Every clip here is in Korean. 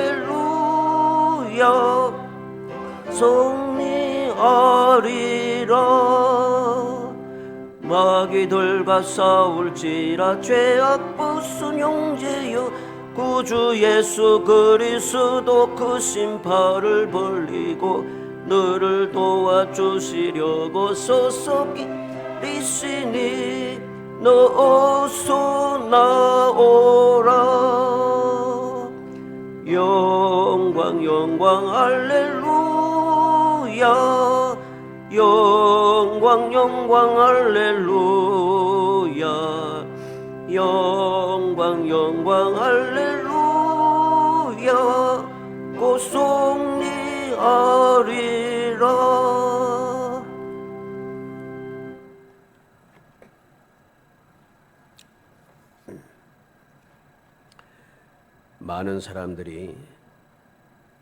할렐루야 승리하리라. 마귀들과 싸울지라 죄악 부순 형제여 구주 예수 그리스도 그 신발을 벌리고 너를 도와주시려고 서서기리시니 너 어서 나오라. 영광 영광 할렐루야 영광 영광 할렐루야 영광 영광 할렐루야 곧 승리하리라. 많은 사람들이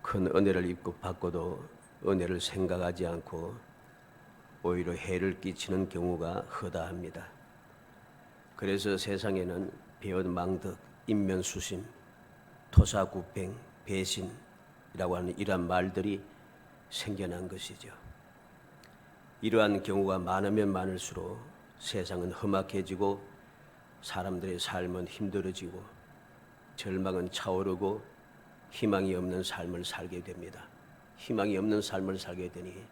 큰 은혜를 입고 받고도 은혜를 생각하지 않고 오히려 해를 끼치는 경우가 허다합니다. 그래서 세상에는 배은망덕, 인면수심, 토사구팽, 배신이라고 하는 이러한 말들이 생겨난 것이죠. 이러한 경우가 많으면 많을수록 세상은 험악해지고 사람들의 삶은 힘들어지고 절망은 차오르고 희망이 없는 삶을 살게 됩니다. 희망이 없는 삶을 살게 되니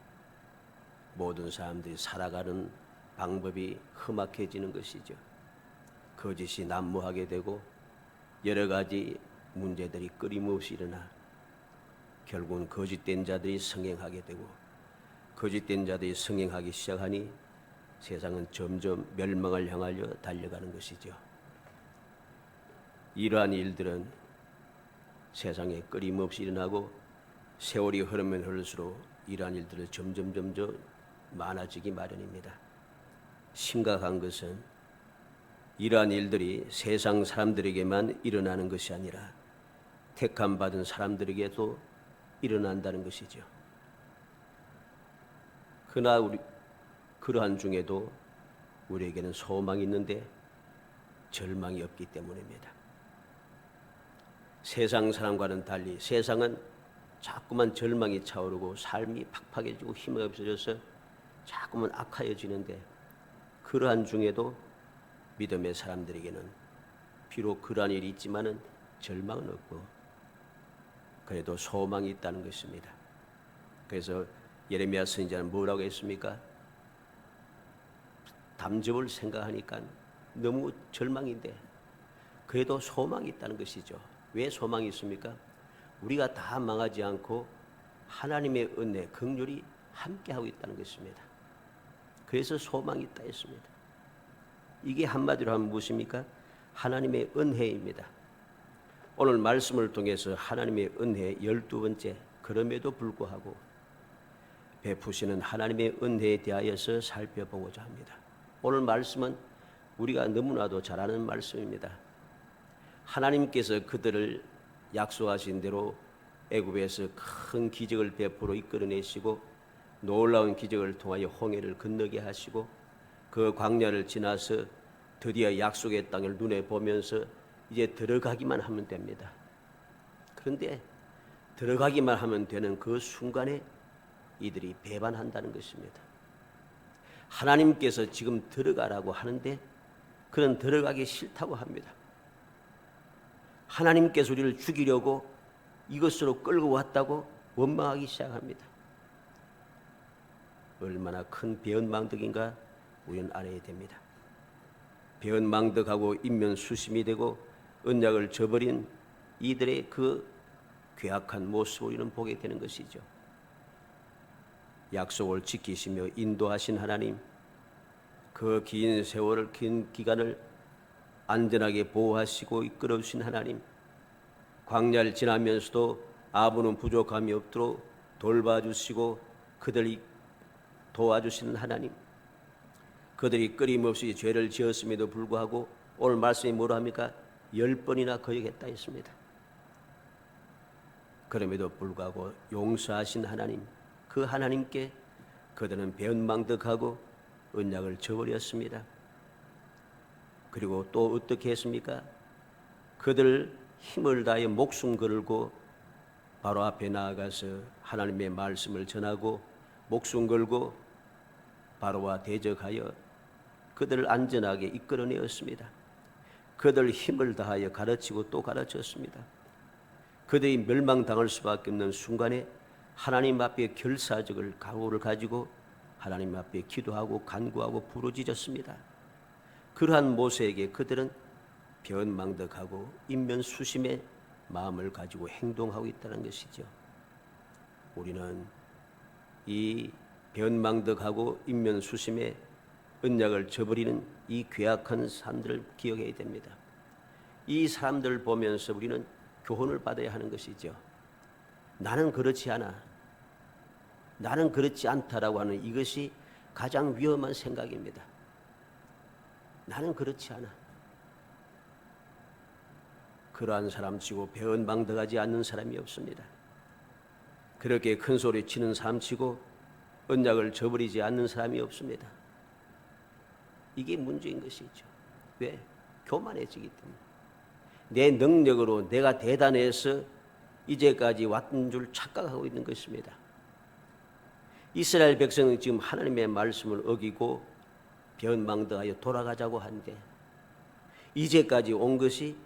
모든 사람들이 살아가는 방법이 험악해지는 것이죠. 거짓이 난무하게 되고 여러 가지 문제들이 끊임없이 일어나 결국은 거짓된 자들이 성행하게 되고 거짓된 자들이 성행하기 시작하니 세상은 점점 멸망을 향하여 달려가는 것이죠. 이러한 일들은 세상에 끊임없이 일어나고 세월이 흐르면 흐를수록 이러한 일들은 점점 많아지기 마련입니다. 심각한 것은 이러한 일들이 세상 사람들에게만 일어나는 것이 아니라 택함 받은 사람들에게도 일어난다는 것이죠. 그러나 그러한 중에도 우리에게는 소망이 있는데 절망이 없기 때문입니다. 세상 사람과는 달리 세상은 자꾸만 절망이 차오르고 삶이 팍팍해지고 힘이 없어져서 자꾸만 악하여지는데 그러한 중에도 믿음의 사람들에게는 비록 그러한 일이 있지만은 절망은 없고 그래도 소망이 있다는 것입니다. 그래서 예레미야 선지자는 뭐라고 했습니까? 담즙을 생각하니까 너무 절망인데 그래도 소망이 있다는 것이죠. 왜 소망이 있습니까? 우리가 다 망하지 않고 하나님의 은혜, 긍휼이 함께하고 있다는 것입니다. 그래서 소망이 있다 했습니다. 이게 한마디로 하면 무엇입니까? 하나님의 은혜입니다. 오늘 말씀을 통해서 하나님의 은혜 12번째, 그럼에도 불구하고 베푸시는 하나님의 은혜에 대하여서 살펴보고자 합니다. 오늘 말씀은 우리가 너무나도 잘 아는 말씀입니다. 하나님께서 그들을 약속하신 대로 애굽에서 큰 기적을 베풀어 이끌어내시고 놀라운 기적을 통하여 홍해를 건너게 하시고 그 광야를 지나서 드디어 약속의 땅을 눈에 보면서 이제 들어가기만 하면 됩니다. 그런데 들어가기만 하면 되는 그 순간에 이들이 배반한다는 것입니다. 하나님께서 지금 들어가라고 하는데 그는 들어가기 싫다고 합니다. 하나님께서 우리를 죽이려고 이것으로 끌고 왔다고 원망하기 시작합니다. 얼마나 큰 배은망덕인가 우리는 알아야 됩니다. 배은망덕하고 인면수심이 되고 언약을 저버린 이들의 그 괴악한 모습을 우리는 보게 되는 것이죠. 약속을 지키시며 인도하신 하나님, 그 긴 세월을, 긴 기간을 안전하게 보호하시고 이끌어주신 하나님, 광야를 지나면서도 아부는 부족함이 없도록 돌봐주시고 그들이 도와주시는 하나님, 그들이 끊임없이 죄를 지었음에도 불구하고 오늘 말씀이 뭐라 합니까? 10번이나 거역했다 했습니다. 그럼에도 불구하고 용서하신 하나님, 그 하나님께 그들은 배은망덕하고 언약을 저버렸습니다. 그리고 또 어떻게 했습니까? 그들 힘을 다해 목숨 걸고 바로 앞에 나아가서 하나님의 말씀을 전하고 목숨 걸고 바로와 대적하여 그들을 안전하게 이끌어내었습니다. 그들 힘을 다하여 가르치고 또 가르쳤습니다. 그들이 멸망당할 수밖에 없는 순간에 하나님 앞에 결사적을 각오를 가지고 하나님 앞에 기도하고 간구하고 부르짖었습니다. 그러한 모세에게 그들은 변망덕하고 인면수심의 마음을 가지고 행동하고 있다는 것이죠. 우리는 이 변망덕하고 인면수심의 언약을 저버리는 이 괴악한 사람들을 기억해야 됩니다. 이 사람들을 보면서 우리는 교훈을 받아야 하는 것이죠. 나는 그렇지 않아, 나는 그렇지 않다라고 하는 이것이 가장 위험한 생각입니다. 나는 그렇지 않아. 그러한 사람치고 배은망덕하지 않는 사람이 없습니다. 그렇게 큰 소리 치는 사람치고 언약을 저버리지 않는 사람이 없습니다. 이게 문제인 것이죠. 왜? 교만해지기 때문에. 내 능력으로 내가 대단해서 이제까지 왔던 줄 착각하고 있는 것입니다. 이스라엘 백성은 지금 하나님의 말씀을 어기고 변망덕하여 돌아가자고 하는데 이제까지 온 것이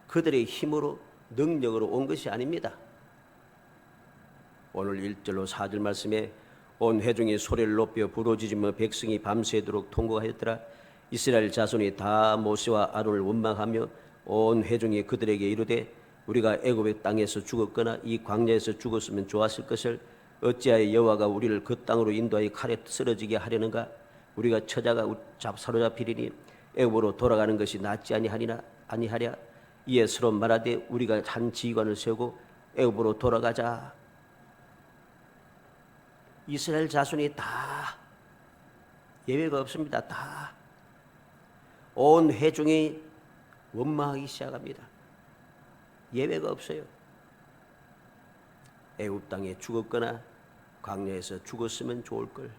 그들의 힘으로 능력으로 온 것이 아닙니다. 오늘 1절로 4절 말씀에 온 회중이 소리를 높여 부르짖으며 백성이 밤새도록 통곡하였더라. 이스라엘 자손이 다 모세와 아론을 원망하며 온 회중이 그들에게 이르되 우리가 애굽의 땅에서 죽었거나 이 광야에서 죽었으면 좋았을 것을 어찌하여 여호와가 우리를 그 땅으로 인도하여 칼에 쓰러지게 하려는가? 우리가 처자가 사로잡히리니 애굽으로 돌아가는 것이 낫지 아니하랴? 이에 서로 말하되 우리가 한 지휘관을 세우고 애굽으로 돌아가자. 이스라엘 자손이 다 예외가 없습니다. 다 온 회중이 원망하기 시작합니다. 예외가 없어요. 애굽 땅에 죽었거나 광야에서 죽었으면 좋을 걸.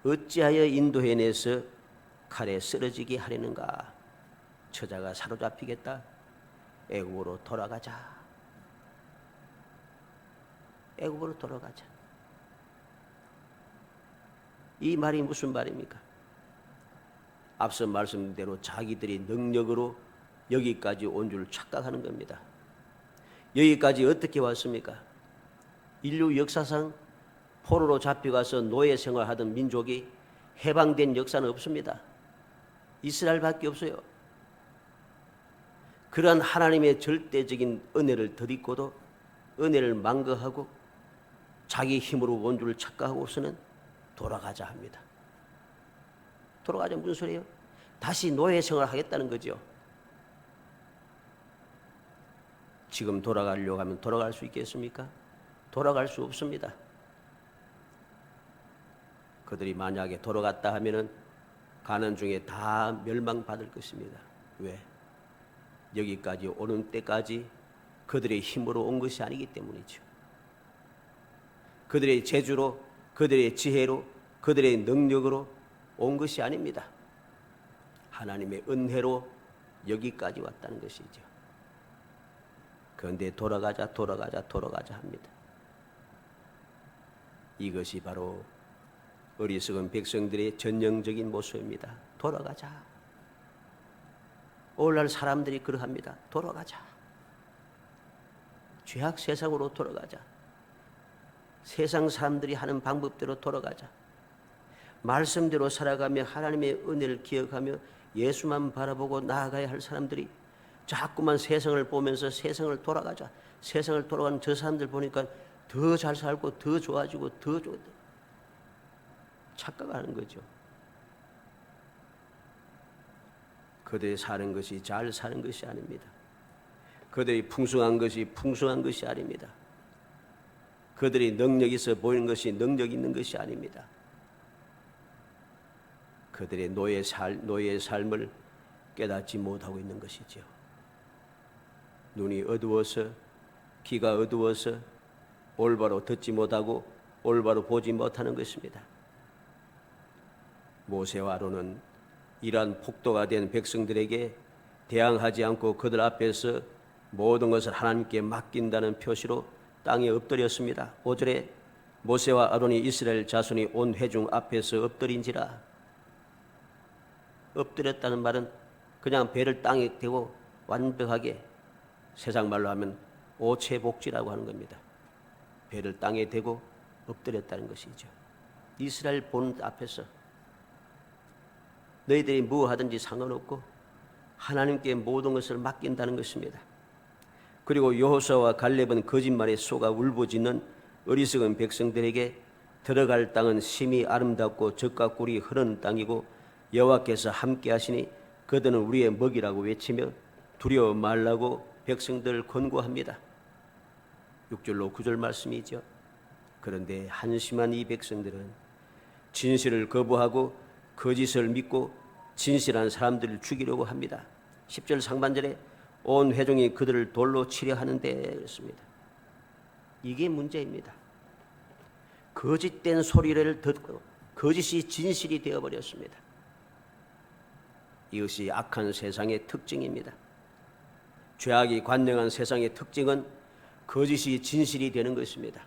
어찌하여 인도해내서 칼에 쓰러지게 하려는가? 처자가 사로잡히겠다. 애굽으로 돌아가자. 애굽으로 돌아가자. 이 말이 무슨 말입니까? 앞서 말씀대로 자기들이 능력으로 여기까지 온 줄 착각하는 겁니다. 여기까지 어떻게 왔습니까? 인류 역사상 포로로 잡혀가서 노예 생활하던 민족이 해방된 역사는 없습니다. 이스라엘밖에 없어요. 그러한 하나님의 절대적인 은혜를 덧입고도 은혜를 망각하고 자기 힘으로 온 줄 착각하고서는 돌아가자 합니다. 돌아가자 무슨 소리예요? 다시 노예 생활을 하겠다는 거죠. 지금 돌아가려고 하면 돌아갈 수 있겠습니까? 돌아갈 수 없습니다. 그들이 만약에 돌아갔다 하면은 가는 중에 다 멸망받을 것입니다. 왜? 여기까지 오는 때까지 그들의 힘으로 온 것이 아니기 때문이죠. 그들의 재주로, 그들의 지혜로, 그들의 능력으로 온 것이 아닙니다. 하나님의 은혜로 여기까지 왔다는 것이죠. 그런데 돌아가자 합니다. 이것이 바로 어리석은 백성들의 전형적인 모습입니다. 돌아가자. 오늘날 사람들이 그러합니다. 돌아가자. 죄악 세상으로 돌아가자. 세상 사람들이 하는 방법대로 돌아가자. 말씀대로 살아가며 하나님의 은혜를 기억하며 예수만 바라보고 나아가야 할 사람들이 자꾸만 세상을 보면서 세상을 돌아가자. 세상을 돌아가는 저 사람들 보니까 더 잘 살고 더 좋아지고 더 착각하는 거죠. 그들이 사는 것이 잘 사는 것이 아닙니다. 그들이 풍성한 것이 풍성한 것이 아닙니다. 그들이 능력이 있어 보이는 것이 능력 있는 것이 아닙니다. 그들의 노예의 삶을 깨닫지 못하고 있는 것이죠. 눈이 어두워서, 귀가 어두워서 올바로 듣지 못하고 올바로 보지 못하는 것입니다. 모세와 아론은 이러한 폭도가 된 백성들에게 대항하지 않고 그들 앞에서 모든 것을 하나님께 맡긴다는 표시로 땅에 엎드렸습니다. 5절에 모세와 아론이 이스라엘 자손이 온 회중 앞에서 엎드린지라. 엎드렸다는 말은 그냥 배를 땅에 대고 완벽하게, 세상 말로 하면 오체복지라고 하는 겁니다. 배를 땅에 대고 엎드렸다는 것이죠. 이스라엘 본 앞에서 너희들이 무엇하든지 상관없고 하나님께 모든 것을 맡긴다는 것입니다. 그리고 여호수아와 갈렙은 거짓말에 속아 울부짖는 어리석은 백성들에게 들어갈 땅은 심히 아름답고 젖과 꿀이 흐르는 땅이고 여호와께서 함께 하시니 그들은 우리의 먹이라고 외치며 두려워 말라고 백성들을 권고합니다. 6절로 9절 말씀이죠. 그런데 한심한 이 백성들은 진실을 거부하고 거짓을 믿고 진실한 사람들을 죽이려고 합니다. 10절 상반절에 온 회중이 그들을 돌로 치려 하는데 그렇습니다. 이게 문제입니다. 거짓된 소리를 듣고 거짓이 진실이 되어버렸습니다. 이것이 악한 세상의 특징입니다. 죄악이 관영한 세상의 특징은 거짓이 진실이 되는 것입니다.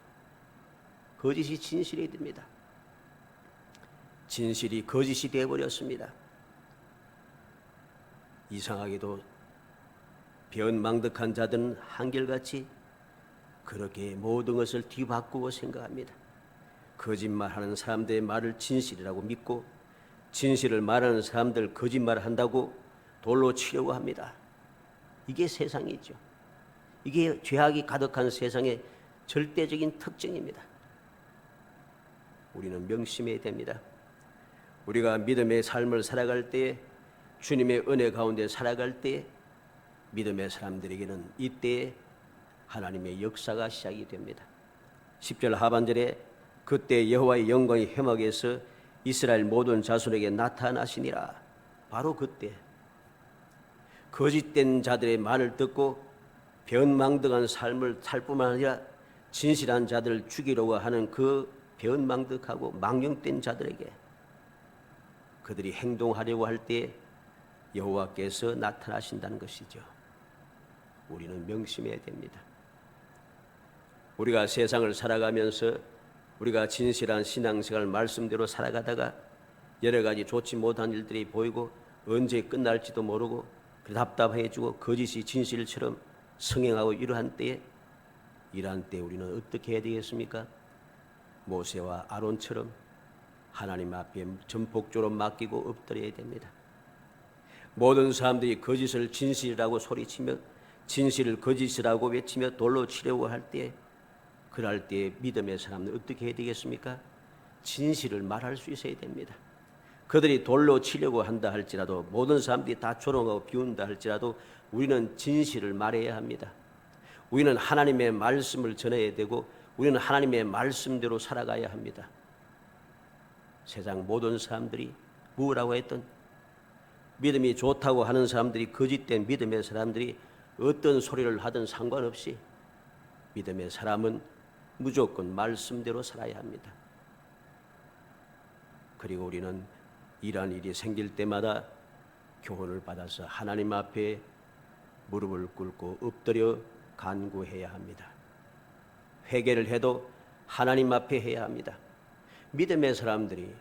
거짓이 진실이 됩니다. 진실이 거짓이 되어버렸습니다. 이상하게도 변망덕한 자들은 한결같이 그렇게 모든 것을 뒤바꾸고 생각합니다. 거짓말하는 사람들의 말을 진실이라고 믿고 진실을 말하는 사람들 거짓말을 한다고 돌로 치려고 합니다. 이게 세상이죠. 이게 죄악이 가득한 세상의 절대적인 특징입니다. 우리는 명심해야 됩니다. 우리가 믿음의 삶을 살아갈 때에, 주님의 은혜 가운데 살아갈 때에 믿음의 사람들에게는 이때에 하나님의 역사가 시작이 됩니다. 10절 하반절에 그때 여호와의 영광이 회막에서 이스라엘 모든 자손에게 나타나시니라. 바로 그때 거짓된 자들의 말을 듣고 변망덕한 삶을 살 뿐만 아니라 진실한 자들을 죽이려고 하는 그 변망덕하고 망령된 자들에게 그들이 행동하려고 할 때 여호와께서 나타나신다는 것이죠. 우리는 명심해야 됩니다. 우리가 세상을 살아가면서 우리가 진실한 신앙생활 말씀대로 살아가다가 여러 가지 좋지 못한 일들이 보이고 언제 끝날지도 모르고 답답해지고 거짓이 진실처럼 성행하고 이러한 때에 우리는 어떻게 해야 되겠습니까? 모세와 아론처럼 하나님 앞에 전폭적으로 맡기고 엎드려야 됩니다. 모든 사람들이 거짓을 진실이라고 소리치며 진실을 거짓이라고 외치며 돌로 치려고 할 때, 그럴 때 믿음의 사람은 어떻게 해야 되겠습니까? 진실을 말할 수 있어야 됩니다. 그들이 돌로 치려고 한다 할지라도, 모든 사람들이 다 조롱하고 비운다 할지라도 우리는 진실을 말해야 합니다. 우리는 하나님의 말씀을 전해야 되고 우리는 하나님의 말씀대로 살아가야 합니다. 세상 모든 사람들이 뭐라고 했던, 믿음이 좋다고 하는 사람들이, 거짓된 믿음의 사람들이 어떤 소리를 하든 상관없이 믿음의 사람은 무조건 말씀대로 살아야 합니다. 그리고 우리는 이러한 일이 생길 때마다 교훈을 받아서 하나님 앞에 무릎을 꿇고 엎드려 간구해야 합니다. 회개를 해도 하나님 앞에 해야 합니다. 믿음의 사람들이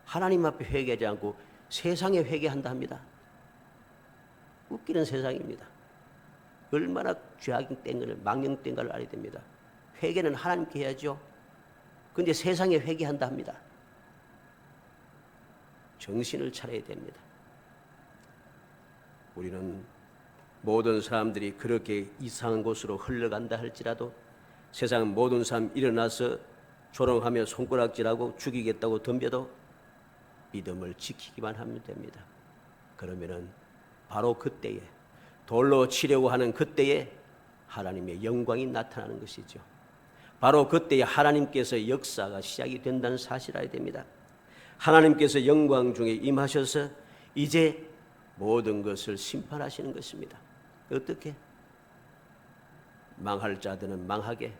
하나님 앞에 회개하지 않고 세상에 회개한다 합니다. 웃기는 세상입니다. 얼마나 죄악된 것을, 망령된 걸 알아야 됩니다. 회개는 하나님께 해야죠. 그런데 세상에 회개한다 합니다. 정신을 차려야 됩니다. 우리는 모든 사람들이 그렇게 이상한 곳으로 흘러간다 할지라도 세상 모든 사람 일어나서 조롱하며 손가락질하고 죽이겠다고 덤벼도 믿음을 지키기만 하면 됩니다. 그러면은 바로 그때에, 돌로 치려고 하는 그때에 하나님의 영광이 나타나는 것이죠. 바로 그때에 하나님께서 역사가 시작이 된다는 사실을 알아야 됩니다. 하나님께서 영광 중에 임하셔서 이제 모든 것을 심판하시는 것입니다. 어떻게? 망할 자들은 망하게,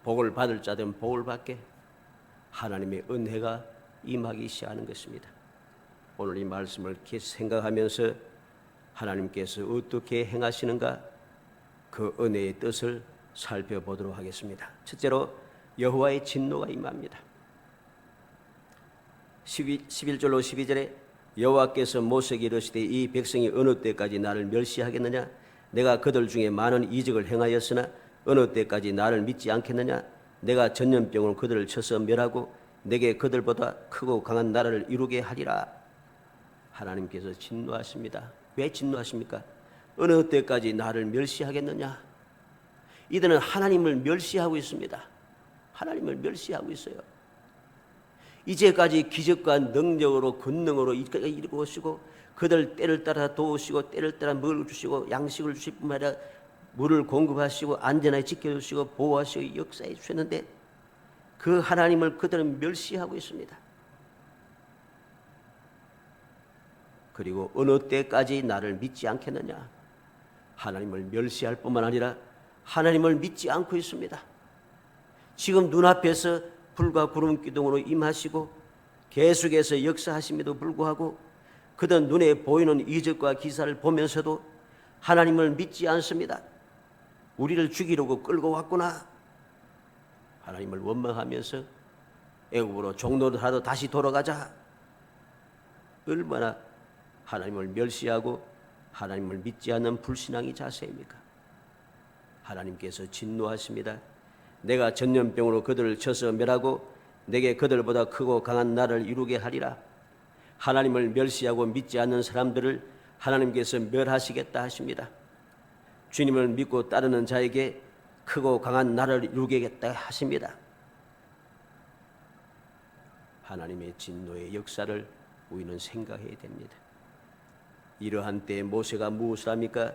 복을 받을 자들은 복을 받게 하나님의 은혜가 임하기 시작하는 것입니다. 오늘 이 말씀을 이렇게 생각하면서 하나님께서 어떻게 행하시는가, 그 은혜의 뜻을 살펴보도록 하겠습니다. 첫째로 여호와의 진노가 임합니다. 11절로 12절에 여호와께서 모세에게 이르시되 이 백성이 어느 때까지 나를 멸시하겠느냐? 내가 그들 중에 많은 이적을 행하였으나 어느 때까지 나를 믿지 않겠느냐? 내가 전염병으로 그들을 쳐서 멸하고 내게 그들보다 크고 강한 나라를 이루게 하리라. 하나님께서 진노하십니다. 왜 진노하십니까? 어느 때까지 나를 멸시하겠느냐? 이들은 하나님을 멸시하고 있습니다. 하나님을 멸시하고 있어요. 이제까지 기적과 능력으로 권능으로 이루고 오시고 그들 때를 따라 도우시고 때를 따라 먹을 주시고 양식을 주실 뿐만 아니라 물을 공급하시고 안전하게 지켜주시고 보호하시고 역사해 주셨는데 그 하나님을 그들은 멸시하고 있습니다. 그리고 어느 때까지 나를 믿지 않겠느냐? 하나님을 멸시할 뿐만 아니라 하나님을 믿지 않고 있습니다. 지금 눈앞에서 불과 구름 기둥으로 임하시고 계속해서 역사하심에도 불구하고 그들 눈에 보이는 이적과 기사를 보면서도 하나님을 믿지 않습니다. 우리를 죽이려고 끌고 왔구나. 하나님을 원망하면서 애굽으로 종로를 하러 다시 돌아가자. 얼마나 하나님을 멸시하고 하나님을 믿지 않는 불신앙의 자세입니까? 하나님께서 진노하십니다. 내가 전염병으로 그들을 쳐서 멸하고 내게 그들보다 크고 강한 나라를 이루게 하리라. 하나님을 멸시하고 믿지 않는 사람들을 하나님께서 멸하시겠다 하십니다. 주님을 믿고 따르는 자에게 크고 강한 나라를 이루겠다 하십니다. 하나님의 진노의 역사를 우리는 생각해야 됩니다. 이러한 때에 모세가 무엇을 합니까?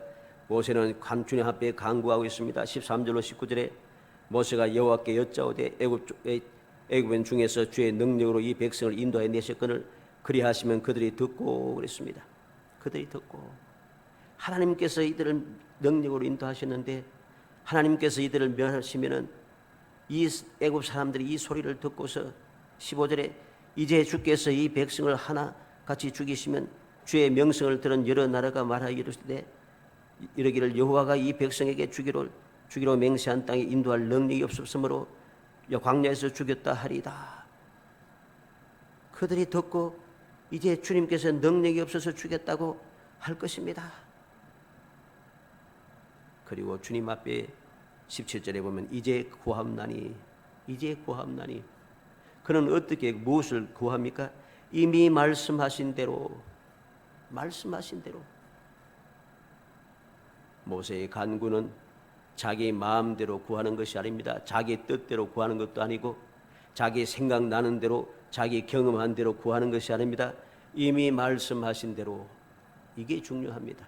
모세는 주님 앞에 간구하고 있습니다. 13절로 19절에 모세가 여호와께 여짜오되 애굽인 중에서 주의 능력으로 이 백성을 인도하여 내셨거늘 그리하시면 그들이 듣고 그랬습니다. 그들이 듣고 하나님께서 이들을 능력으로 인도하셨는데 하나님께서 이들을 멸하시면은 이 애굽 사람들이 이 소리를 듣고서 15절에 이제 주께서 이 백성을 하나같이 죽이시면 주의 명성을 들은 여러 나라가 말하여 이르시되 이르기를 여호와가 이 백성에게 주기로 맹세한 땅에 인도할 능력이 없었으므로 광야에서 죽였다 하리다. 그들이 듣고 이제 주님께서 능력이 없어서 죽였다고 할 것입니다. 그리고 주님 앞에 17절에 보면 이제 구함나니 그는 어떻게 무엇을 구합니까? 이미 말씀하신 대로 모세의 간구는 자기 마음대로 구하는 것이 아닙니다. 자기 뜻대로 구하는 것도 아니고 자기 생각나는 대로 자기 경험한 대로 구하는 것이 아닙니다. 이미 말씀하신 대로. 이게 중요합니다.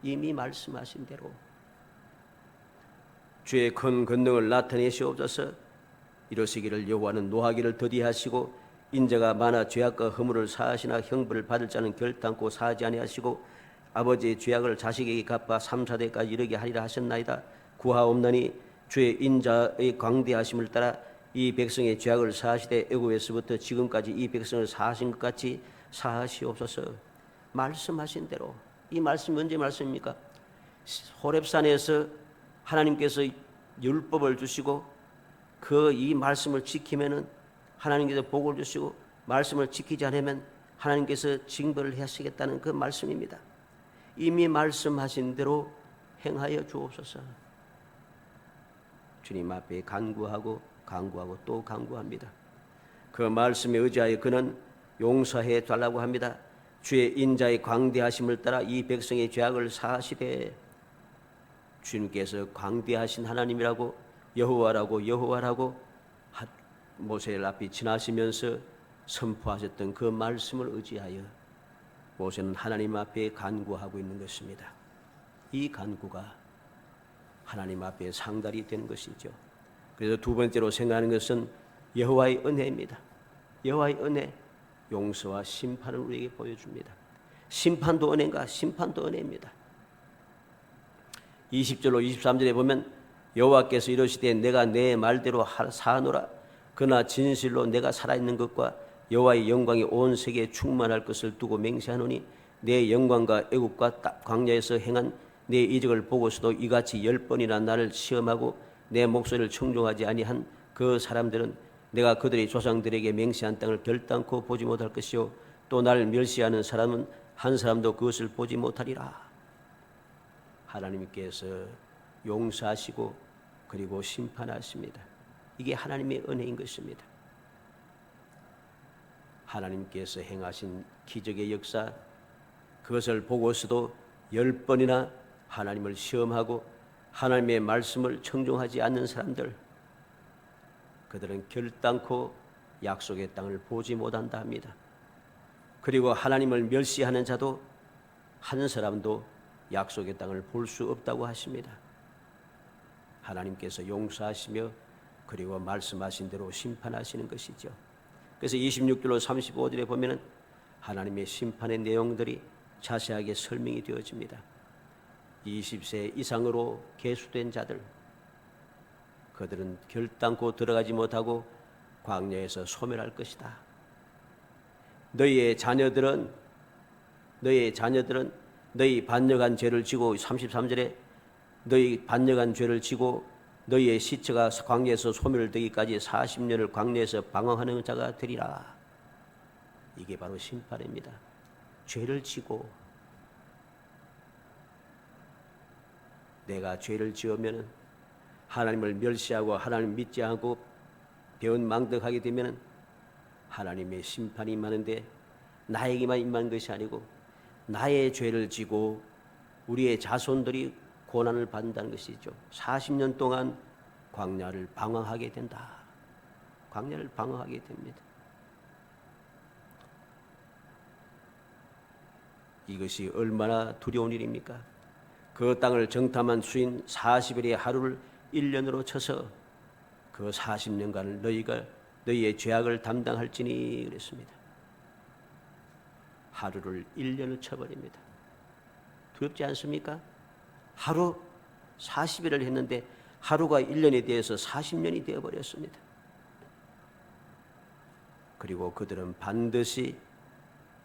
이미 말씀하신 대로 주의 큰 권능을 나타내시옵소서. 이러시기를 여호와는 노하기를 더디하시고 인자가 많아 죄악과 허물을 사하시나 형벌을 받을 자는 결단코 사하지 아니하시고 아버지의 죄악을 자식에게 갚아 3, 4대까지 이르게 하리라 하셨나이다. 구하옵나니 주의 인자의 광대하심을 따라 이 백성의 죄악을 사하시되 애굽에서부터 지금까지 이 백성을 사하신 것 같이 사하시옵소서. 말씀하신 대로. 이 말씀 언제 말씀입니까? 호렙산에서 하나님께서 율법을 주시고 그 이 말씀을 지키면은 하나님께서 복을 주시고 말씀을 지키지 않으면 하나님께서 징벌을 하시겠다는 그 말씀입니다. 이미 말씀하신 대로 행하여 주옵소서. 주님 앞에 간구하고 또 간구합니다. 그 말씀에 의지하여 그는 용서해 달라고 합니다. 주의 인자의 광대하심을 따라 이 백성의 죄악을 사하시되 주님께서 광대하신 하나님이라고 여호와라고 모세를 앞에 지나시면서 선포하셨던 그 말씀을 의지하여 모세는 하나님 앞에 간구하고 있는 것입니다. 이 간구가 하나님 앞에 상달이 된 것이죠. 그래서 두 번째로 생각하는 것은 여호와의 은혜입니다. 여호와의 은혜, 용서와 심판을 우리에게 보여줍니다. 심판도 은혜인가? 심판도 은혜입니다. 20절로 23절에 보면 여호와께서 이르시되 내가 내 말대로 사하노라. 그러나 진실로 내가 살아있는 것과 여호와의 영광이 온 세계에 충만할 것을 두고 맹세하노니 내 영광과 애굽과 광야에서 행한 내 이적을 보고서도 이같이 10번이나 나를 시험하고 내 목소리를 청종하지 아니한 그 사람들은 내가 그들의 조상들에게 맹세한 땅을 결단코 보지 못할 것이요 또 나를 멸시하는 사람은 한 사람도 그것을 보지 못하리라. 하나님께서 용서하시고 그리고 심판하십니다. 이게 하나님의 은혜인 것입니다. 하나님께서 행하신 기적의 역사, 그것을 보고서도 10번이나 하나님을 시험하고 하나님의 말씀을 청종하지 않는 사람들, 그들은 결단코 약속의 땅을 보지 못한다 합니다. 그리고 하나님을 멸시하는 자도 한 사람도 약속의 땅을 볼 수 없다고 하십니다. 하나님께서 용서하시며 그리고 말씀하신 대로 심판하시는 것이죠. 그래서 26절로 35절에 보면은 하나님의 심판의 내용들이 자세하게 설명이 되어집니다. 20세 이상으로 계수된 자들, 그들은 결단코 들어가지 못하고 광야에서 소멸할 것이다. 너희의 자녀들은 너희 반역한 죄를 지고 33절에 너희 반역한 죄를 지고 너희의 시체가 광야에서 소멸되기까지 40년을 광야에서 방황하는 자가 되리라. 이게 바로 심판입니다. 죄를 지고 내가 죄를 지으면 하나님을 멸시하고 하나님 믿지 않고 배은망덕하게 되면 하나님의 심판이 임하는데 나에게만 임한 것이 아니고 나의 죄를 지고 우리의 자손들이 고난을 받는다는 것이죠. 40년 동안 광야를 방황하게 된다. 광야를 방황하게 됩니다. 이것이 얼마나 두려운 일입니까? 그 땅을 정탐한 수인 40일의 하루를 1년으로 쳐서 그 40년간을 너희가 너희의 죄악을 담당할지니 그랬습니다. 하루를 1년을 쳐버립니다. 두렵지 않습니까? 하루 40일을 했는데 하루가 1년에 대해서 40년이 되어버렸습니다. 그리고 그들은 반드시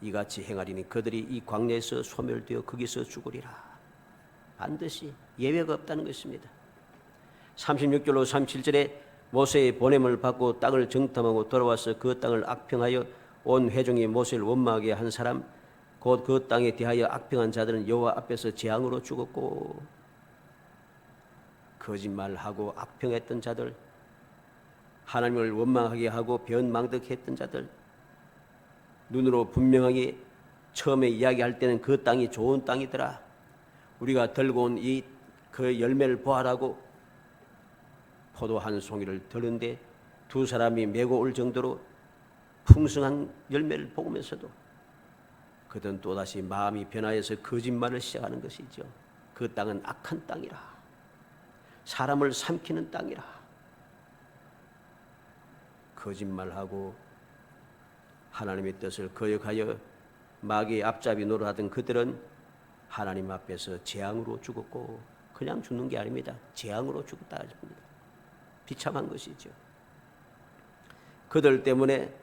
이같이 행하리니 그들이 이 광야에서 소멸되어 거기서 죽으리라. 반드시 예외가 없다는 것입니다. 36절로 37절에 모세의 보냄을 받고 땅을 정탐하고 돌아와서 그 땅을 악평하여 온 회중이 모세를 원망하게 한 사람 곧 그 땅에 대하여 악평한 자들은 여호와 앞에서 재앙으로 죽었고, 거짓말하고 악평했던 자들, 하나님을 원망하게 하고 변망덕했던 자들, 눈으로 분명하게 처음에 이야기할 때는 그 땅이 좋은 땅이더라, 우리가 들고 온 이 그 열매를 보아라고 포도 한 송이를 들은데 두 사람이 메고 올 정도로 풍성한 열매를 보면서도 그들은 또다시 마음이 변하여서 거짓말을 시작하는 것이죠. 그 땅은 악한 땅이라, 사람을 삼키는 땅이라. 거짓말하고 하나님의 뜻을 거역하여 마귀의 앞잡이 노릇하던 그들은 하나님 앞에서 재앙으로 죽었고, 그냥 죽는 게 아닙니다. 재앙으로 죽었다 하십니다. 비참한 것이죠. 그들 때문에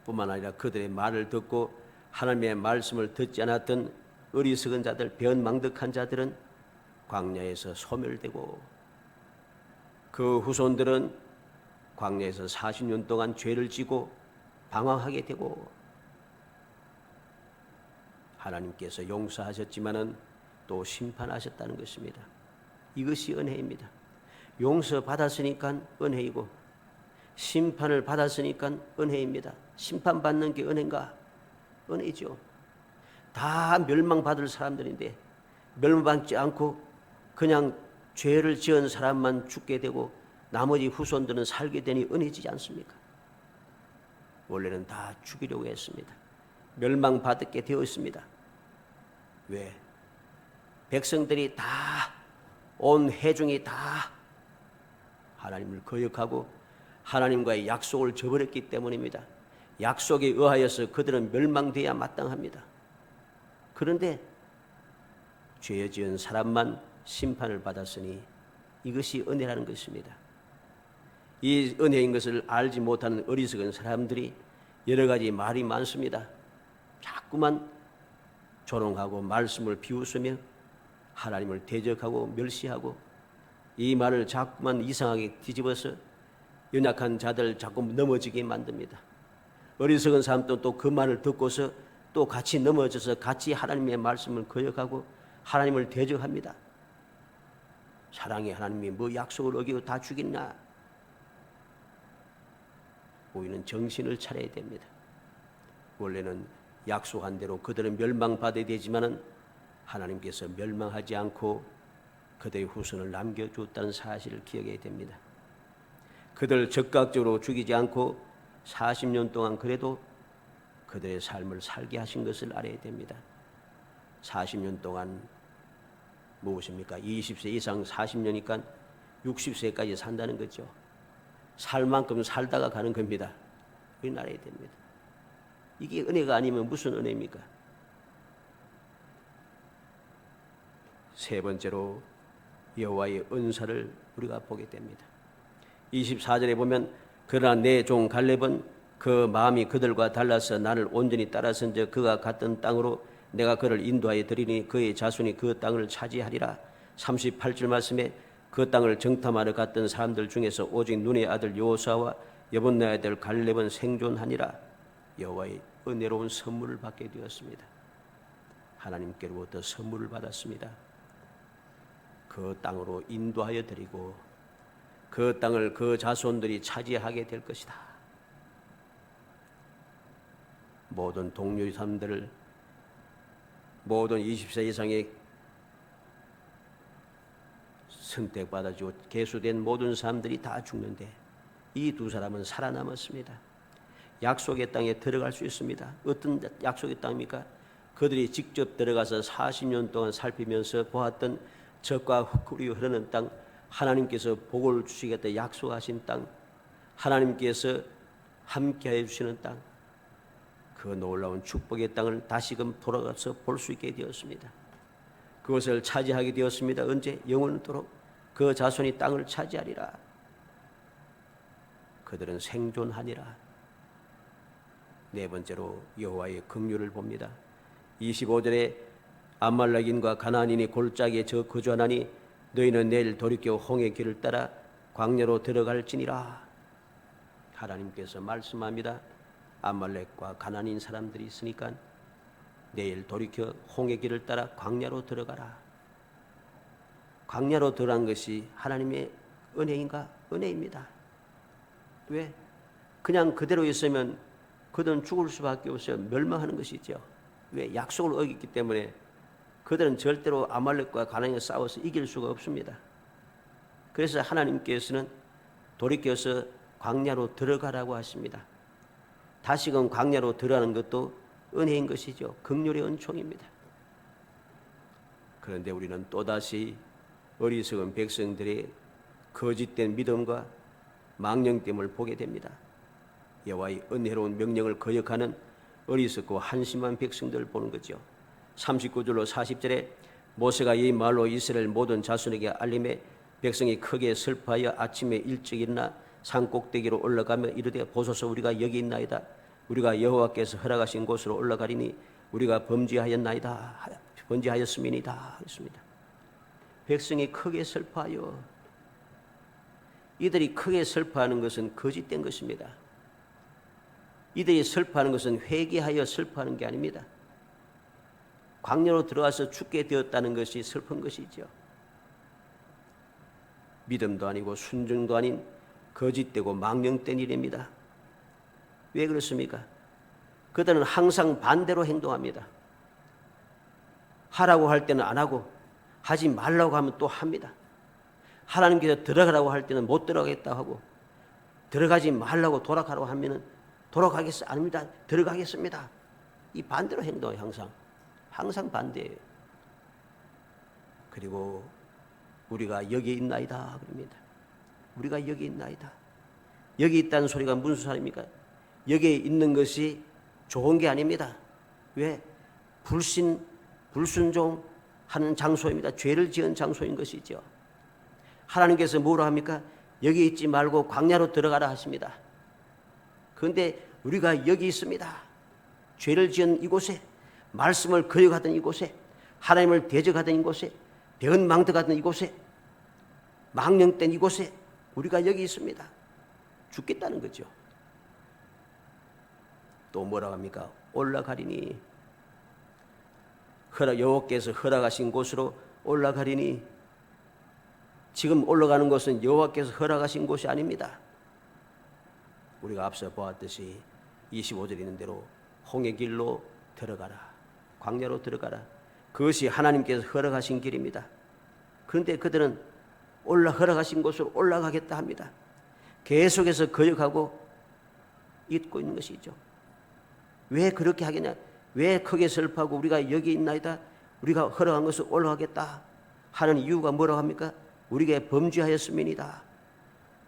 뿐만 아니라 그들의 말을 듣고 하나님의 말씀을 듣지 않았던 어리석은 자들, 변망덕한 자들은 광야에서 소멸되고, 그 후손들은 광야에서 40년 동안 죄를 지고 방황하게 되고, 하나님께서 용서하셨지만은 또 심판하셨다는 것입니다. 이것이 은혜입니다. 용서받았으니까 은혜이고 심판을 받았으니까 은혜입니다. 심판받는 게 은혜인가? 은혜죠. 다 멸망받을 사람들인데 멸망받지 않고 그냥 죄를 지은 사람만 죽게 되고 나머지 후손들은 살게 되니 은혜지지 않습니까? 원래는 다 죽이려고 했습니다. 멸망받게 되었습니다. 왜? 백성들이 다, 온 회중이 다 하나님을 거역하고 하나님과의 약속을 저버렸기 때문입니다. 약속에 의하여서 그들은 멸망돼야 마땅합니다. 그런데 죄 지은 사람만 심판을 받았으니 이것이 은혜라는 것입니다. 이 은혜인 것을 알지 못하는 어리석은 사람들이 여러 가지 말이 많습니다. 자꾸만 조롱하고 말씀을 비웃으며 하나님을 대적하고 멸시하고 이 말을 자꾸만 이상하게 뒤집어서 연약한 자들 자꾸 넘어지게 만듭니다. 어리석은 사람도 또 그 말을 듣고서 또 같이 넘어져서 같이 하나님의 말씀을 거역하고 하나님을 대적합니다. 사랑의 하나님이 뭐 약속을 어기고 다 죽이나? 우리는 정신을 차려야 됩니다. 원래는 약속한 대로 그들은 멸망받아야 되지만은 하나님께서 멸망하지 않고 그들의 후손을 남겨주었다는 사실을 기억해야 됩니다. 그들을 즉각적으로 죽이지 않고 40년 동안 그래도 그들의 삶을 살게 하신 것을 알아야 됩니다. 40년 동안 무엇입니까? 20세 이상 40년이니까 60세까지 산다는 거죠. 살 만큼 살다가 가는 겁니다. 우리는 알아야 됩니다. 이게 은혜가 아니면 무슨 은혜입니까? 세 번째로 여호와의 은사를 우리가 보게 됩니다. 24절에 보면 그러나 내 종 갈렙은 그 마음이 그들과 달라서 나를 온전히 따라선즉 그가 갔던 땅으로 내가 그를 인도하여 드리니 그의 자손이 그 땅을 차지하리라. 38절 말씀에 그 땅을 정탐하러 갔던 사람들 중에서 오직 눈의 아들 여호수아와 여분네 아들 갈렙은 생존하니라. 여호와의 은혜로운 선물을 받게 되었습니다. 하나님께로부터 선물을 받았습니다. 그 땅으로 인도하여 드리고 그 땅을 그 자손들이 차지하게 될 것이다. 모든 동료의 사람들을 모든 20세 이상의 선택받아주고 계수된 모든 사람들이 다 죽는데 이 두 사람은 살아남았습니다. 약속의 땅에 들어갈 수 있습니다. 어떤 약속의 땅입니까? 그들이 직접 들어가서 40년 동안 살피면서 보았던 젖과 흙이 흐르는 땅, 하나님께서 복을 주시겠다 약속하신 땅, 하나님께서 함께해 주시는 땅, 그 놀라운 축복의 땅을 다시금 돌아가서 볼 수 있게 되었습니다. 그것을 차지하게 되었습니다. 언제? 영원토록 그 자손이 땅을 차지하리라. 그들은 생존하니라. 네 번째로 여호와의 긍휼을 봅니다. 25절에 아말렉인과 가나안인이 골짜기에 거주하나니 너희는 내일 돌이켜 홍해 길을 따라 광야로 들어갈지니라. 하나님께서 말씀합니다. 아말렉과 가나안인 사람들이 있으니까 내일 돌이켜 홍해 길을 따라 광야로 들어가라. 광야로 들어간 것이 하나님의 은혜인가? 은혜입니다. 왜? 그냥 그대로 있으면 그들은 죽을 수밖에 없어요. 멸망하는 것이죠. 왜? 약속을 어겼기 때문에 그들은 절대로 아말렉과 가나안과 싸워서 이길 수가 없습니다. 그래서 하나님께서는 돌이켜서 광야로 들어가라고 하십니다. 다시금 광야로 들어가는 것도 은혜인 것이죠. 긍휼의 은총입니다. 그런데 우리는 또다시 어리석은 백성들의 거짓된 믿음과 망령됨을 보게 됩니다. 여호와의 은혜로운 명령을 거역하는 어리석고 한심한 백성들을 보는 거죠. 39절로 40절에 모세가 이 말로 이스라엘 모든 자손에게 알림해 백성이 크게 슬퍼하여 아침에 일찍 일어나 산 꼭대기로 올라가며 이르되 보소서 우리가 여기 있나이다. 우리가 여호와께서 허락하신 곳으로 올라가리니 우리가 범죄하였음이니이다 했습니다. 백성이 크게 슬퍼하여, 이들이 크게 슬퍼하는 것은 거짓된 것입니다. 이들이 슬퍼하는 것은 회개하여 슬퍼하는 게 아닙니다. 광야로 들어가서 죽게 되었다는 것이 슬픈 것이죠. 믿음도 아니고 순종도 아닌 거짓되고 망령된 일입니다. 왜 그렇습니까? 그들은 항상 반대로 행동합니다. 하라고 할 때는 안 하고 하지 말라고 하면 또 합니다. 하나님께서 들어가라고 할 때는 못 들어가겠다고 하고 들어가지 말라고 돌아가라고 하면은 아닙니다. 들어가겠습니다. 이 반대로 행동해요. 항상 반대예요. 그리고 우리가 여기 있나이다 그럽니다. 우리가 여기 있나이다. 여기 있다는 소리가 무슨 소리입니까? 여기에 있는 것이 좋은 게 아닙니다. 왜? 불순종하는 장소입니다. 죄를 지은 장소인 것이죠. 하나님께서 뭐라 합니까? 여기 있지 말고 광야로 들어가라 하십니다. 그런데 우리가 여기 있습니다. 죄를 지은 이곳에, 말씀을 거역하던 이곳에, 하나님을 대적하던 이곳에, 대언망대 같은 이곳에, 망령된 이곳에 우리가 여기 있습니다. 죽겠다는 거죠. 또 뭐라고 합니까? 올라가리니, 여호와께서 허락하신 곳으로 올라가리니, 지금 올라가는 곳은 여호와께서 허락하신 곳이 아닙니다. 우리가 앞서 보았듯이 25절에 있는 대로 홍해 길로 들어가라, 광야로 들어가라. 그것이 하나님께서 허락하신 길입니다. 그런데 그들은 허락하신 곳으로 올라가겠다 합니다. 계속해서 거역하고 잊고 있는 것이죠. 왜 그렇게 하겠냐? 왜 크게 슬퍼하고 우리가 여기 있나이다, 우리가 허락한 것을 올라가겠다 하는 이유가 뭐라고 합니까? 우리가 범죄하였음이니이다.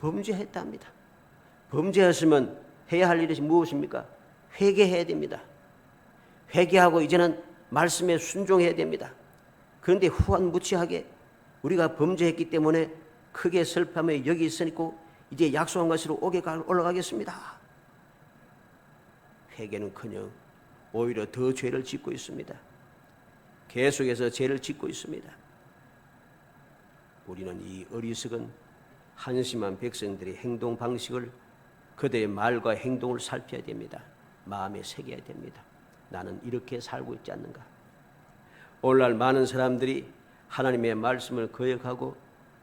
범죄했다 합니다. 범죄했으면 해야 할 일이 무엇입니까? 회개해야 됩니다. 회개하고 이제는 말씀에 순종해야 됩니다. 그런데 후한무치하게 우리가 범죄했기 때문에 크게 슬퍼하며 여기 있으니까 이제 약속한 것으로 올라가겠습니다. 회개는커녕 오히려 더 죄를 짓고 있습니다. 계속해서 죄를 짓고 있습니다. 우리는 이 어리석은 한심한 백성들의 행동 방식을, 그들의 말과 행동을 살펴야 됩니다. 마음에 새겨야 됩니다. 나는 이렇게 살고 있지 않는가? 오늘날 많은 사람들이 하나님의 말씀을 거역하고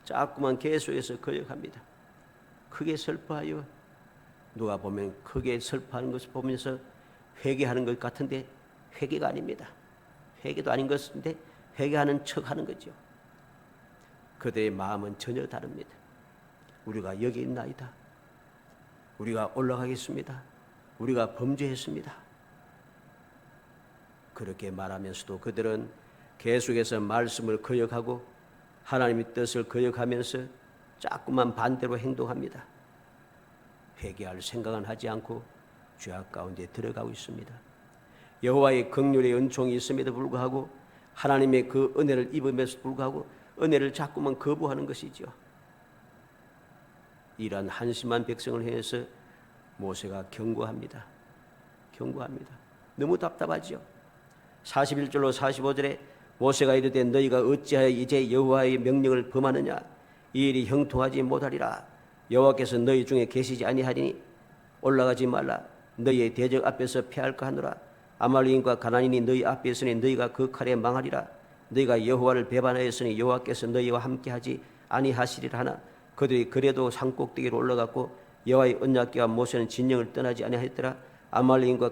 자꾸만 계속해서 거역합니다. 크게 슬퍼하여, 누가 보면 크게 슬퍼하는 것을 보면서 회개하는 것 같은데 회개가 아닙니다. 회개도 아닌 것인데 회개하는 척하는 거죠. 그들의 마음은 전혀 다릅니다. 우리가 여기 있나이다, 우리가 올라가겠습니다, 우리가 범죄했습니다, 그렇게 말하면서도 그들은 계속해서 말씀을 거역하고 하나님의 뜻을 거역하면서 자꾸만 반대로 행동합니다. 회개할 생각은 하지 않고 죄악 가운데 들어가고 있습니다. 여호와의 긍휼의 은총이 있음에도 불구하고, 하나님의 그 은혜를 입음에도 불구하고 은혜를 자꾸만 거부하는 것이죠. 이러한 한심한 백성을 향해서 모세가 경고합니다. 너무 답답하죠. 41절로 45절에 모세가 이르되 너희가 어찌하여 이제 여호와의 명령을 범하느냐? 이 일이 형통하지 못하리라. 여호와께서 너희 중에 계시지 아니하리니 올라가지 말라. 너희의 대적 앞에서 피할까 하노라. 아말렉인과 가나안인이 너희 앞에 있으니 너희가 그 칼에 망하리라. 너희가 여호와를 배반하였으니 여호와께서 너희와 함께하지 아니하시리라 하나 그들이 그래도 산꼭대기로 올라갔고 여호와의 언약궤와 모세는 진영을 떠나지 아니하였더라. 아말렉인과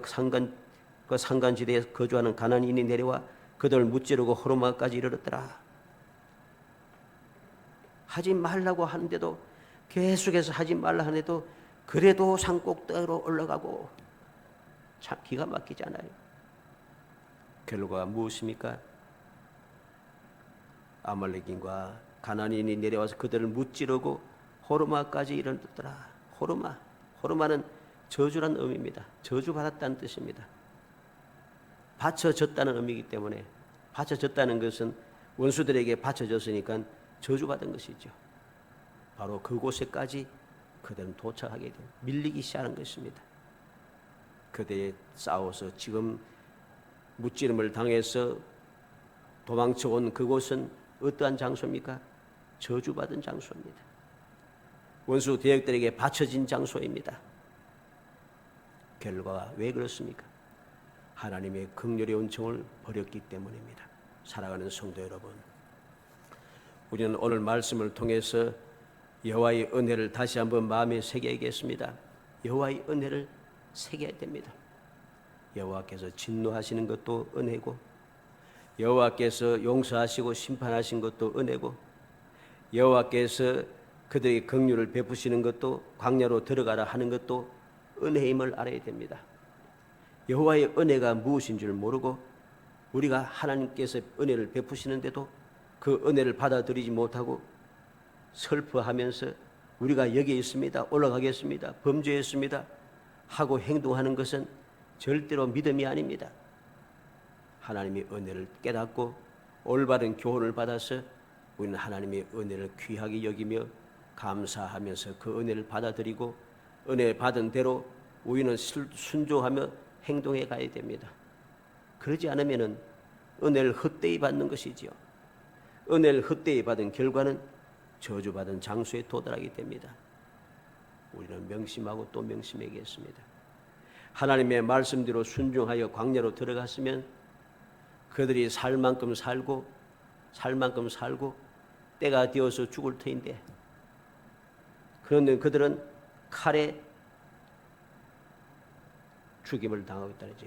산간지대에 거주하는 가나안인이 내려와 그들을 무찌르고 호르마까지 이르렀더라. 하지 말라고 하는데도, 계속해서 하지 말라 하는데도 그래도 산꼭대기로 올라가고, 참 기가 막히지 않아요? 결과가 무엇입니까? 아말렉인과 가나안인이 내려와서 그들을 무찌르고 호르마까지 이르렀더라. 호르마는 저주란 의미입니다. 저주받았다는 뜻입니다. 바쳐졌다는 의미이기 때문에, 바쳐졌다는 것은 원수들에게 바쳐졌으니까 저주받은 것이죠. 바로 그곳에까지 그들은 도착하게 됩니다. 밀리기 시작하는 것입니다. 그들이 싸워서 지금 무찌름을 당해서 도망쳐 온 그곳은 어떠한 장소입니까? 저주받은 장소입니다. 원수 대적들에게 바쳐진 장소입니다. 결과가 왜 그렇습니까? 하나님의 긍휼의 은총을 버렸기 때문입니다. 사랑하는 성도 여러분, 우리는 오늘 말씀을 통해서 여호와의 은혜를 다시 한번 마음에 새겨야겠습니다. 여호와의 은혜를 새겨야 됩니다. 여호와께서 진노하시는 것도 은혜고, 여호와께서 용서하시고 심판하신 것도 은혜고, 여호와께서 그들의 긍휼을 베푸시는 것도, 광야로 들어가라 하는 것도 은혜임을 알아야 됩니다. 여호와의 은혜가 무엇인 줄 모르고 우리가 하나님께서 은혜를 베푸시는데도 그 은혜를 받아들이지 못하고 슬퍼하면서 우리가 여기에 있습니다, 올라가겠습니다, 범죄했습니다 하고 행동하는 것은 절대로 믿음이 아닙니다. 하나님의 은혜를 깨닫고 올바른 교훈을 받아서 우리는 하나님의 은혜를 귀하게 여기며 감사하면서 그 은혜를 받아들이고 은혜 받은 대로 우리는 순종하며 행동해 가야 됩니다. 그러지 않으면 은혜를 헛되이 받는 것이지요. 은혜를 헛되이 받은 결과는 저주받은 장소에 도달하게 됩니다. 우리는 명심하고 또 명심하겠습니다. 하나님의 말씀대로 순종하여 광야로 들어갔으면 그들이 살 만큼 살고 때가 되어서 죽을 터인데, 그런데 그들은 칼에 죽임을 당하고 있다는 거죠.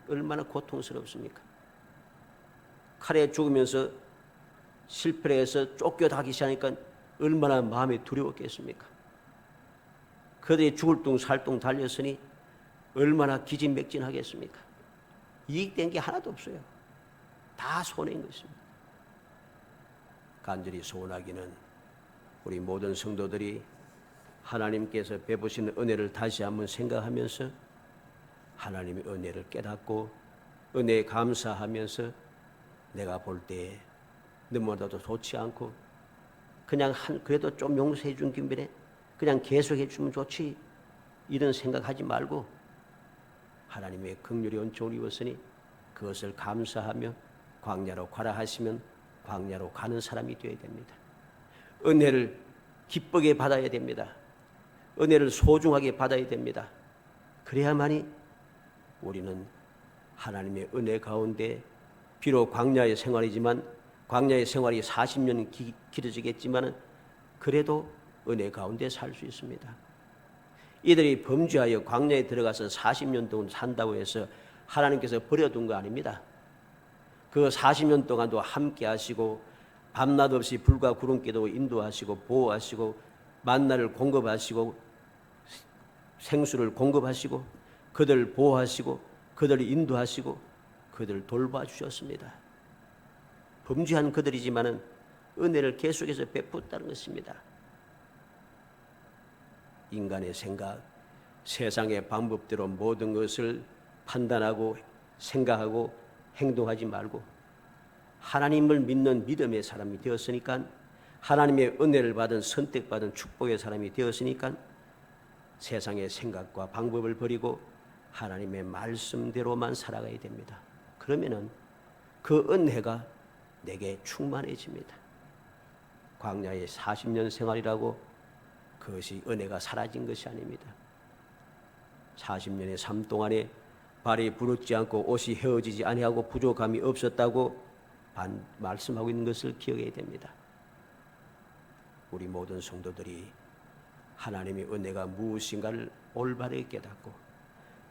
얼마나 고통스럽습니까? 칼에 죽으면서 실패를 해서 쫓겨나기 시작하니까 얼마나 마음이 두려웠겠습니까? 그들이 죽을 둥 살 둥 달렸으니 얼마나 기진맥진하겠습니까? 이익된 게 하나도 없어요. 다 손해인 것입니다. 간절히 소원하기는 우리 모든 성도들이 하나님께서 베푸시는 은혜를 다시 한번 생각하면서 하나님의 은혜를 깨닫고 은혜에 감사하면서 내가 볼 때에 너무나도 좋지 않고 그냥 그래도 좀 용서해 준 김에 그냥 계속해 주면 좋지, 이런 생각하지 말고 하나님의 긍휼의 은총을 입었으니 그것을 감사하며 광야로 가라 하시면 광야로 가는 사람이 되어야 됩니다. 은혜를 기쁘게 받아야 됩니다. 은혜를 소중하게 받아야 됩니다. 그래야만이 우리는 하나님의 은혜 가운데 비록 광야의 생활이지만 광야의 생활이 40년이 길어지겠지만 그래도 은혜 가운데 살 수 있습니다. 이들이 범죄하여 광야에 들어가서 40년 동안 산다고 해서 하나님께서 버려둔 거 아닙니다. 그 40년 동안도 함께 하시고 밤낮 없이 불과 구름께도 인도하시고 보호하시고 만나를 공급하시고 생수를 공급하시고 그들 보호하시고 그들을 인도하시고 그들을 돌봐주셨습니다. 범죄한 그들이지만은 은혜를 계속해서 베풀었다는 것입니다. 인간의 생각, 세상의 방법대로 모든 것을 판단하고 생각하고 행동하지 말고 하나님을 믿는 믿음의 사람이 되었으니까, 하나님의 은혜를 받은 선택받은 축복의 사람이 되었으니까 세상의 생각과 방법을 버리고 하나님의 말씀대로만 살아가야 됩니다. 그러면은 그 은혜가 내게 충만해집니다. 광야의 40년 생활이라고 그것이 은혜가 사라진 것이 아닙니다. 40년의 삶 동안에 발이 부르지 않고 옷이 헤어지지 아니하고 부족함이 없었다고 말씀하고 있는 것을 기억해야 됩니다. 우리 모든 성도들이 하나님의 은혜가 무엇인가를 올바르게 깨닫고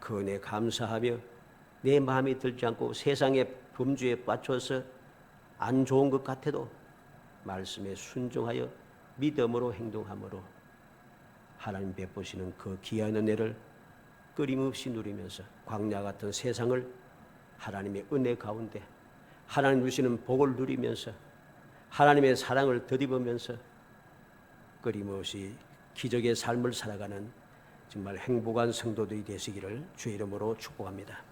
그 은혜에 감사하며 내 마음이 들지 않고 세상의 범주에 빠져서 안 좋은 것 같아도 말씀에 순종하여 믿음으로 행동함으로 하나님 베푸시는 그 귀한 은혜를 끊임없이 누리면서 광야 같은 세상을 하나님의 은혜 가운데 하나님 주시는 복을 누리면서 하나님의 사랑을 덧입으면서 끊임없이 기적의 삶을 살아가는 정말 행복한 성도들이 되시기를 주의 이름으로 축복합니다.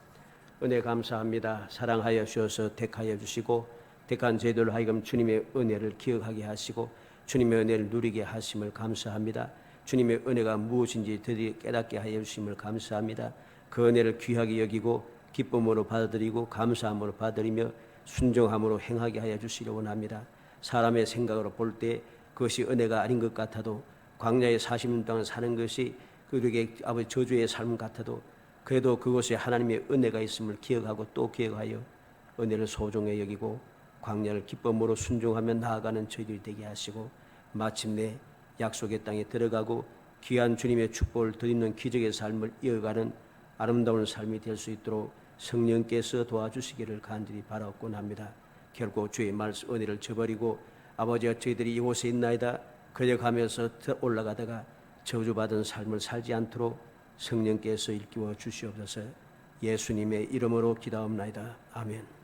은혜 감사합니다. 사랑하여 주셔서 택하여 주시고 택한 저희들 하여금 주님의 은혜를 기억하게 하시고 주님의 은혜를 누리게 하심을 감사합니다. 주님의 은혜가 무엇인지 드디어 깨닫게 하여 주심을 감사합니다. 그 은혜를 귀하게 여기고 기쁨으로 받아들이고 감사함으로 받아들이며 순종함으로 행하게 하여 주시려 원합니다. 사람의 생각으로 볼 때 그것이 은혜가 아닌 것 같아도 광야에 40년 동안 사는 것이 그들에게 아버지 저주의 삶 같아도 그래도 그것에 하나님의 은혜가 있음을 기억하고 또 기억하여 은혜를 소중히 여기고 광야를 기쁨으로 순종하며 나아가는 저희들이 되게 하시고 마침내 약속의 땅에 들어가고 귀한 주님의 축복을 드리는 기적의 삶을 이어가는 아름다운 삶이 될 수 있도록 성령께서 도와주시기를 간절히 바라옵곤 합니다. 결코 주의 말씀 은혜를 저버리고 아버지와 저희들이 이곳에 있나이다 거역하면서 올라가다가 저주받은 삶을 살지 않도록 성령께서 일깨워 주시옵소서. 예수님의 이름으로 기도합나이다. 아멘.